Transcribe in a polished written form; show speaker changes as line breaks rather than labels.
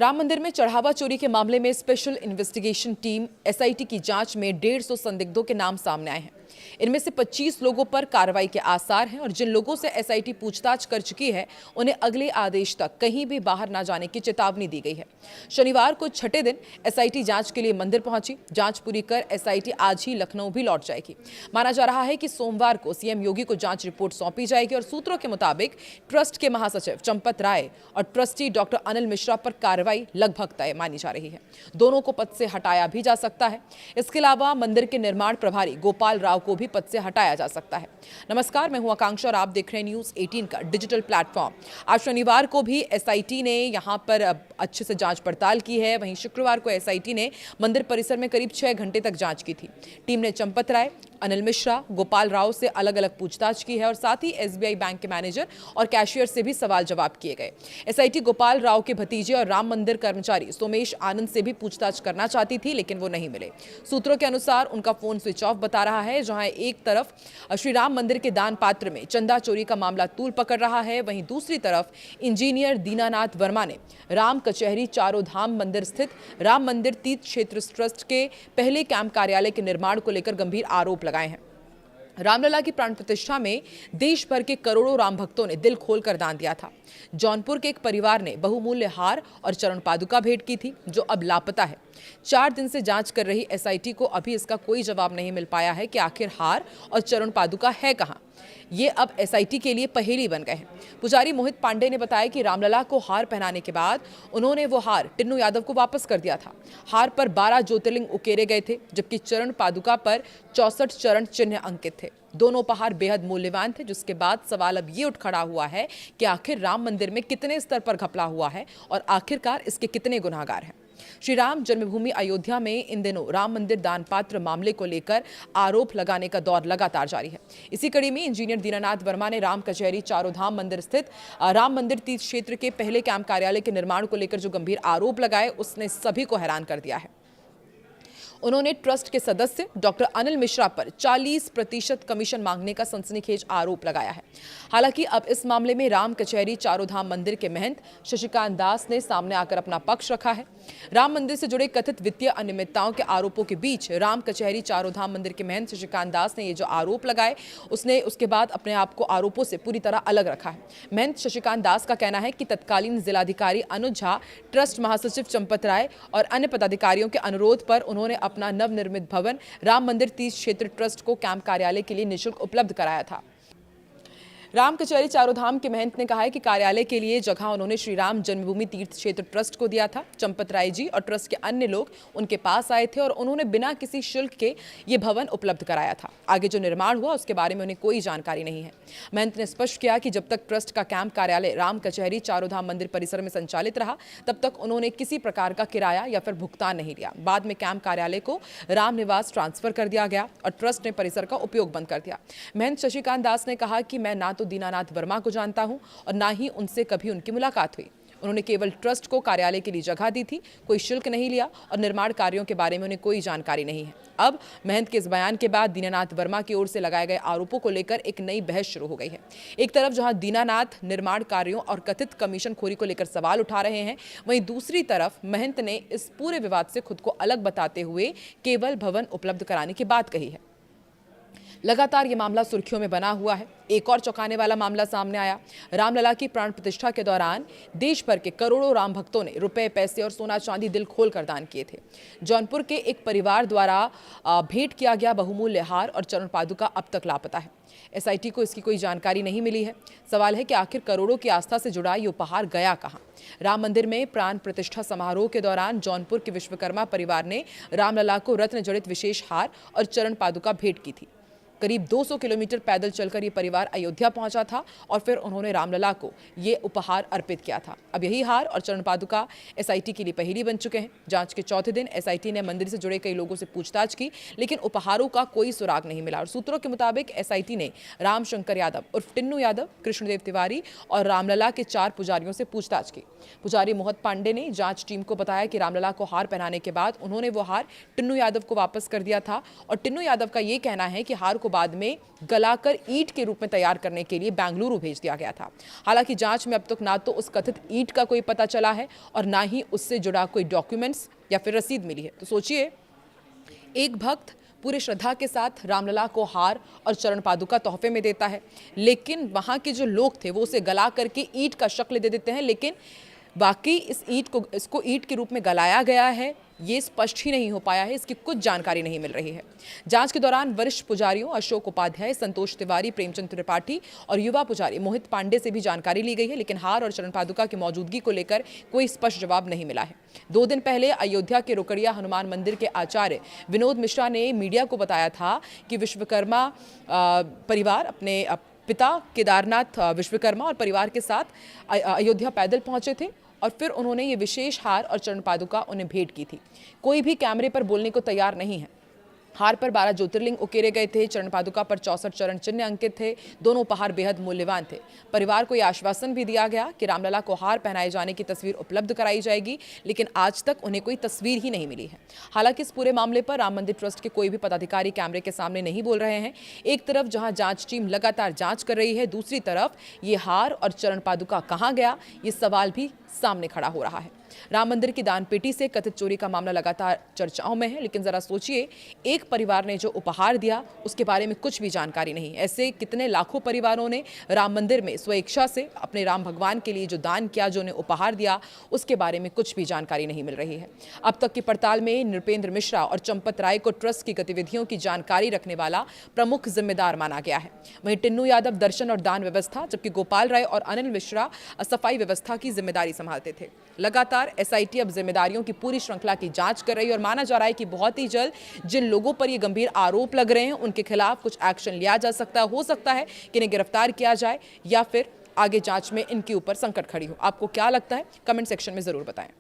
राम मंदिर में चढ़ावा चोरी के मामले में स्पेशल इन्वेस्टिगेशन टीम एसआईटी की जांच में 150 संदिग्धों के नाम सामने आए हैं। इनमें से 25 लोगों पर कार्रवाई के आसार हैं और जिन लोगों से एसआईटी पूछताछ कर चुकी है उन्हें अगले आदेश तक कहीं भी बाहर न जाने की चेतावनी दी गई है। शनिवार को छठे दिन एसआईटी जांच के लिए मंदिर पहुंची। जांच पूरी कर एसआईटी आज ही लखनऊ भी लौट जाएगी। माना जा रहा है कि सोमवार को सीएम योगी को जांच रिपोर्ट सौंपी जाएगी और सूत्रों के मुताबिक ट्रस्ट के महासचिव चंपत राय और ट्रस्टी डॉक्टर अनिल मिश्रा पर कार्रवाई लगभग तय मानी जा रही है। दोनों को पद से हटाया भी जा सकता है। इसके अलावा मंदिर के निर्माण प्रभारी गोपाल राव को भी पद से हटाया जा सकता है। नमस्कार, मैं हूं आकांक्षा और आप देख रहे हैं न्यूज़ 18 का डिजिटल प्लेटफॉर्म। आज शनिवार को भी एसआईटी ने यहां पर अच्छे से जांच पड़ताल की है। वहीं शुक्रवार को एसआईटी ने मंदिर परिसर में करीब 6 घंटे तक जांच की थी। टीम ने चंपत राय, अनिल मिश्रा, गोपाल राव से अलग अलग पूछताछ की है और साथ ही एसबीआई बैंक के मैनेजर और कैशियर से भी सवाल जवाब किए गए। एसआईटी गोपाल राव के भतीजे और राम मंदिर कर्मचारी सोमेश आनंद से भी पूछताछ करना चाहती थी, लेकिन वो नहीं मिले। सूत्रों के अनुसार उनका फोन स्विच ऑफ बता रहा है। जहां एक तरफ श्री राम मंदिर के दान पात्र में चंदा चोरी का मामला तूल पकड़ रहा है, वहीं दूसरी तरफ इंजीनियर दीनानाथ वर्मा ने राम कचहरी चारों धाम मंदिर स्थित राम मंदिर तीर्थ क्षेत्र ट्रस्ट के पहले कैंप कार्यालय के निर्माण को लेकर गंभीर आरोप लगाए हैं। रामलला की प्राण प्रतिष्ठा में देश भर के करोड़ों राम भक्तों ने दिल खोलकर दान दिया था। जौनपुर के एक परिवार ने बहुमूल्य हार और चरण पादुका भेंट की थी, जो अब लापता है। 4 दिन से जांच कर रही एसआईटी को अभी इसका कोई जवाब नहीं मिल पाया है कि आखिर हार और चरण पादुका है कहां। ये अब एसआईटी के लिए पहेली बन गए हैं। पुजारी मोहित पांडे ने बताया कि रामलला को हार पहनाने के बाद उन्होंने वो हार टिन्नू यादव को वापस कर दिया था। हार पर 12 ज्योतिर्लिंग उकेरे गए थे, जबकि चरण पादुका पर 64 चरण चिन्ह अंकित थे। दोनों उपहार बेहद मूल्यवान थे, जिसके बाद सवाल अब ये उठ खड़ा हुआ है कि आखिर राम मंदिर में कितने स्तर पर घपला हुआ है और आखिरकार इसके कितने गुनाहगार हैं। श्री राम जन्मभूमि अयोध्या में इन दिनों राम मंदिर दान पात्र मामले को लेकर आरोप लगाने का दौर लगातार जारी है। इसी कड़ी में इंजीनियर दीनानाथ वर्मा ने राम कचहरी चारों धाम मंदिर स्थित राम मंदिर तीर्थ क्षेत्र के पहले कैंप कार्यालय के निर्माण को लेकर जो गंभीर आरोप लगाए, उसने सभी को हैरान कर दिया है। उन्होंने ट्रस्ट के सदस्य डॉक्टर अनिल मिश्रा पर 40% कमीशन मांगने का सनसनीखेज आरोप लगाया है। हालांकि अब इस मामले में राम कचहरी चारों धाम मंदिर के महंत शशिकांत दास ने सामने आकर अपना पक्ष रखा है। राम मंदिर से जुड़े कथित वित्तीय अनियमितताओं के आरोपों के बीच राम कचहरी चारों धाम मंदिर के महंत शशिकांत दास ने ये जो आरोप लगाए, उसने उसके बाद अपने आप को आरोपों से पूरी तरह अलग रखा है। महंत शशिकांत दास का कहना है कि तत्कालीन जिलाधिकारी अनुज झा, ट्रस्ट महासचिव चंपत राय और अन्य पदाधिकारियों के अनुरोध पर उन्होंने अपना नवनिर्मित भवन राम मंदिर तीर्थ क्षेत्र ट्रस्ट को कैंप कार्यालय के लिए निःशुल्क उपलब्ध कराया था। राम कचहरी चारों धाम के महंत ने कहा है कि कार्यालय के लिए जगह उन्होंने श्री राम जन्मभूमि तीर्थ क्षेत्र ट्रस्ट को दिया था। चंपत राय जी और ट्रस्ट के अन्य लोग उनके पास आए थे और उन्होंने बिना किसी शुल्क के ये भवन उपलब्ध कराया था। आगे जो निर्माण हुआ उसके बारे में उन्हें कोई जानकारी नहीं है। महंत ने स्पष्ट किया कि जब तक ट्रस्ट का कैंप कार्यालय राम कचहरी चारों धाम मंदिर परिसर में संचालित रहा, तब तक उन्होंने किसी प्रकार का किराया या फिर भुगतान नहीं लिया। बाद में कैंप कार्यालय को राम निवास ट्रांसफर कर दिया गया और ट्रस्ट ने परिसर का उपयोग बंद कर दिया। महंत शशिकांत दास ने कहा कि मैं ना तो दीनानाथ वर्मा को जानता हूं और ना ही उनसे कभी उनकी मुलाकात हुई। उन्होंने केवल ट्रस्ट को कार्यालय के लिए जगह दी थी, कोई शुल्क नहीं लिया और निर्माण कार्यों के बारे में उन्हें कोई जानकारी नहीं है। अब महंत के इस बयान के बाद दीनानाथ वर्मा की ओर से लगाए गए आरोपों को लेकर एक नई बहस शुरू हो गई है। एक तरफ जहां दीनानाथ निर्माण कार्यों और कथित कमीशन खोरी को लेकर सवाल उठा रहे हैं, वहीं दूसरी तरफ महंत ने इस पूरे विवाद से खुद को अलग बताते हुए केवल भवन उपलब्ध कराने की बात कही है। लगातार ये मामला सुर्खियों में बना हुआ है। एक और चौंकाने वाला मामला सामने आया। रामलला की प्राण प्रतिष्ठा के दौरान देश भर के करोड़ों राम भक्तों ने रुपए, पैसे और सोना चांदी दिल खोलकर दान किए थे। जौनपुर के एक परिवार द्वारा भेंट किया गया बहुमूल्य हार और चरण पादुका अब तक लापता है। एसआईटी को इसकी कोई जानकारी नहीं मिली है। सवाल है कि आखिर करोड़ों की आस्था से जुड़ा ये उपहार गया कहां। राम मंदिर में प्राण प्रतिष्ठा समारोह के दौरान जौनपुर के विश्वकर्मा परिवार ने रामलला को रत्न जड़ित विशेष हार और चरण पादुका भेंट की थी। करीब 200 किलोमीटर पैदल चलकर ये परिवार अयोध्या पहुंचा था और फिर उन्होंने रामलला को ये उपहार अर्पित किया था। अब यही हार और चरण पादुका एसआईटी के लिए पहेली बन चुके हैं। जांच के चौथे दिन एसआईटी ने मंदिर से जुड़े कई लोगों से पूछताछ की, लेकिन उपहारों का कोई सुराग नहीं मिला और सूत्रों के मुताबिक एसआईटी ने राम शंकर यादव उर्फ टिन्नू यादव, कृष्णदेव तिवारी और रामलला के 4 पुजारियों से पूछताछ की। पुजारी मोहित पांडे ने जांच टीम को बताया कि रामलला को हार पहनाने के बाद उन्होंने वो हार टिन्नू यादव को वापस कर दिया था और टिन्नू यादव का ये कहना है कि हार को बाद में गलाकर ईंट के रूप में तैयार करने के लिए बेंगलुरु भेज दिया गया था। हालांकि जांच में अब तक ना तो उस कथित ईंट का कोई पता चला है और ना ही उससे जुड़ा कोई डॉक्यूमेंट्स या फिर रसीद मिली है। तो सोचिए, एक भक्त पूरे श्रद्धा के साथ रामलला को हार और चरण पादुका तोहफे में देता है, लेकिन वहाँ के जो लोग थे वो उसे गला करके ईंट का शक्ल दे देते हैं, लेकिन बाकी इसको ईंट के रूप में गलाया गया है ये स्पष्ट ही नहीं हो पाया है, इसकी कुछ जानकारी नहीं मिल रही है। जांच के दौरान वरिष्ठ पुजारियों अशोक उपाध्याय, संतोष तिवारी, प्रेमचंद त्रिपाठी और युवा पुजारी मोहित पांडे से भी जानकारी ली गई है, लेकिन हार और चरण पादुका की मौजूदगी को लेकर कोई स्पष्ट जवाब नहीं मिला है। 2 दिन पहले अयोध्या के रोकड़िया हनुमान मंदिर के आचार्य विनोद मिश्रा ने मीडिया को बताया था कि विश्वकर्मा परिवार अपने पिता केदारनाथ विश्वकर्मा और परिवार के साथ अयोध्या पैदल पहुंचे थे और फिर उन्होंने ये विशेष हार और चरण पादुका उन्हें भेंट की थी। कोई भी कैमरे पर बोलने को तैयार नहीं है। हार पर 12 ज्योतिर्लिंग उकेरे गए थे, चरण पादुका पर 64 चरण चिन्ह अंकित थे। दोनों उपहार बेहद मूल्यवान थे। परिवार को यह आश्वासन भी दिया गया कि रामलला को हार पहनाए जाने की तस्वीर उपलब्ध कराई जाएगी, लेकिन आज तक उन्हें कोई तस्वीर ही नहीं मिली है। हालांकि इस पूरे मामले पर राम मंदिर ट्रस्ट के कोई भी पदाधिकारी कैमरे के सामने नहीं बोल रहे हैं। एक तरफ जहां जांच टीम लगातार जांच कर रही है, दूसरी तरफ ये हार और चरण पादुका कहां गया, ये सवाल भी सामने खड़ा हो रहा है। राम मंदिर की दान पेटी से कथित चोरी का मामला लगातार चर्चाओं में है, लेकिन जरा सोचिए, एक परिवार ने जो उपहार दिया उसके बारे में कुछ भी जानकारी नहीं। ऐसे कितने लाखों परिवारों ने राम मंदिर में स्वेच्छा से अपने राम भगवान के लिए जो दान किया, जो उन्हें उपहार दिया, उसके बारे में कुछ भी जानकारी नहीं मिल रही है। अब तक की पड़ताल में नृपेंद्र मिश्रा और चंपत राय को ट्रस्ट की गतिविधियों की जानकारी रखने वाला प्रमुख जिम्मेदार माना गया है। वहीं टिन्नू यादव दर्शन और दान व्यवस्था, जबकि गोपाल राय और अनिल मिश्रा सफाई व्यवस्था की जिम्मेदारी संभालते थे। लगातार एसआईटी अब जिम्मेदारियों की पूरी श्रृंखला की जांच कर रही है और माना जा रहा है कि बहुत ही जल्द जिन लोगों पर ये गंभीर आरोप लग रहे हैं उनके खिलाफ कुछ एक्शन लिया जा सकता है। हो सकता है कि इन्हें गिरफ्तार किया जाए या फिर आगे जांच में इनके ऊपर संकट खड़ी हो। आपको क्या लगता है, कमेंट सेक्शन में जरूर बताएं।